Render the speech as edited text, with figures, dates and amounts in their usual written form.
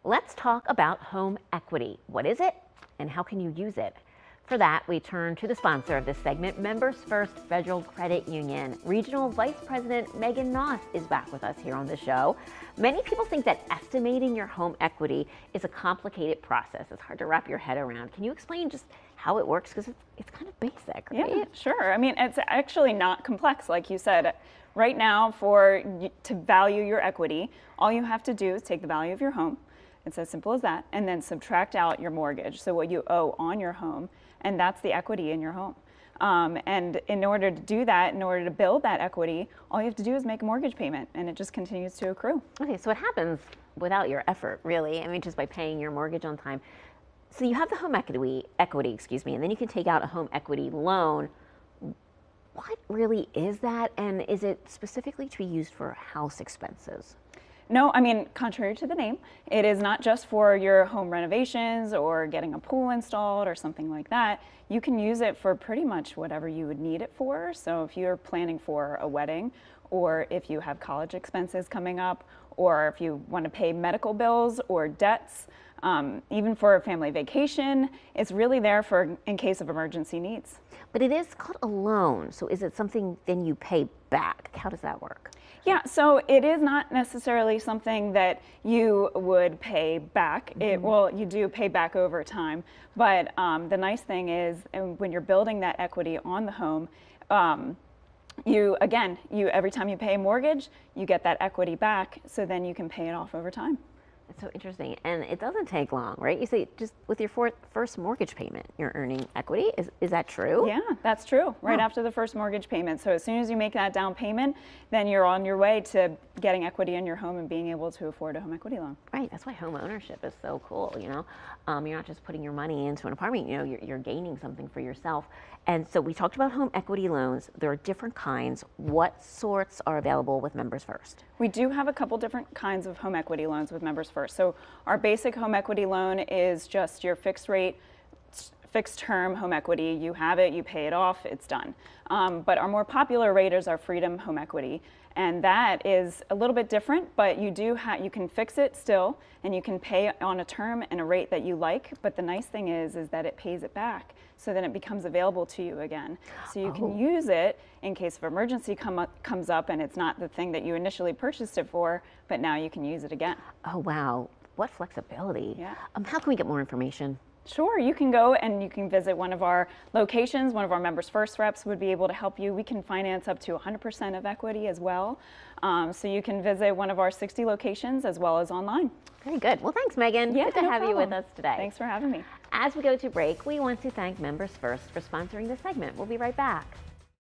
Let's talk about home equity. What is it and how can you use it? For that, we turn to the sponsor of this segment, Members First Federal Credit Union. Regional Vice President Meghan is back with us here on the show. Many people think that estimating your home equity is a complicated process. It's hard to wrap your head around. Can you explain just how it works? Because it's kind of basic, right? Yeah, sure. I mean, it's actually not complex, like you said. Right now, to value your equity, all you have to do is take the value of your home. It's as simple as that, and then subtract out your mortgage, so what you owe on your home, and that's the equity in your home. And in order to do that, in order to build that equity, all you have to do is make a mortgage payment, and it just continues to accrue. Okay, so it happens without your effort, really. I mean, just by paying your mortgage on time. So you have the home equity, and then you can take out a home equity loan. What really is that, and is it specifically to be used for house expenses? No, I mean, contrary to the name, it is not just for your home renovations or getting a pool installed or something like that. You can use it for pretty much whatever you would need it for. So if you're planning for a wedding, or if you have college expenses coming up, or if you want to pay medical bills or debts, even for a family vacation, it's really there for in case of emergency needs. But it is called a loan, so is it something then you pay back? How does that work? Yeah, so it is not necessarily something that you would pay back. Well, you do pay back over time, but the nice thing is when you're building that equity on the home, every time you pay a mortgage, you get that equity back, so then you can pay it off over time. It's so interesting, and it doesn't take long, right? You say just with your first mortgage payment, you're earning equity. Is that true? Yeah, that's true. Right after the first mortgage payment. So as soon as you make that down payment, then you're on your way to getting equity in your home and being able to afford a home equity loan. Right. That's why home ownership is so cool. You're not just putting your money into an apartment. You're gaining something for yourself. And so we talked about home equity loans. There are different kinds. What sorts are available with Members First? We do have a couple different kinds of home equity loans with Members First. So our basic home equity loan is just your fixed rate, fixed term home equity. You have it, you pay it off, it's done. But our more popular rate is our Freedom Home Equity. And that is a little bit different, but you can fix it still, and you can pay on a term and a rate that you like. But the nice thing is that it pays it back, so then it becomes available to you again. So you can use it in case of emergency comes up, and it's not the thing that you initially purchased it for, but now you can use it again. Oh, wow. What flexibility. Yeah. How can we get more information? Sure, you can go and you can visit one of our locations. One of our Members First reps would be able to help you. We can finance up to 100% of equity as well. So you can visit one of our 60 locations as well as online. Very good. Well, thanks, Meghan. Yeah, good to have you with us today. Thanks for having me. As we go to break, we want to thank Members First for sponsoring this segment. We'll be right back.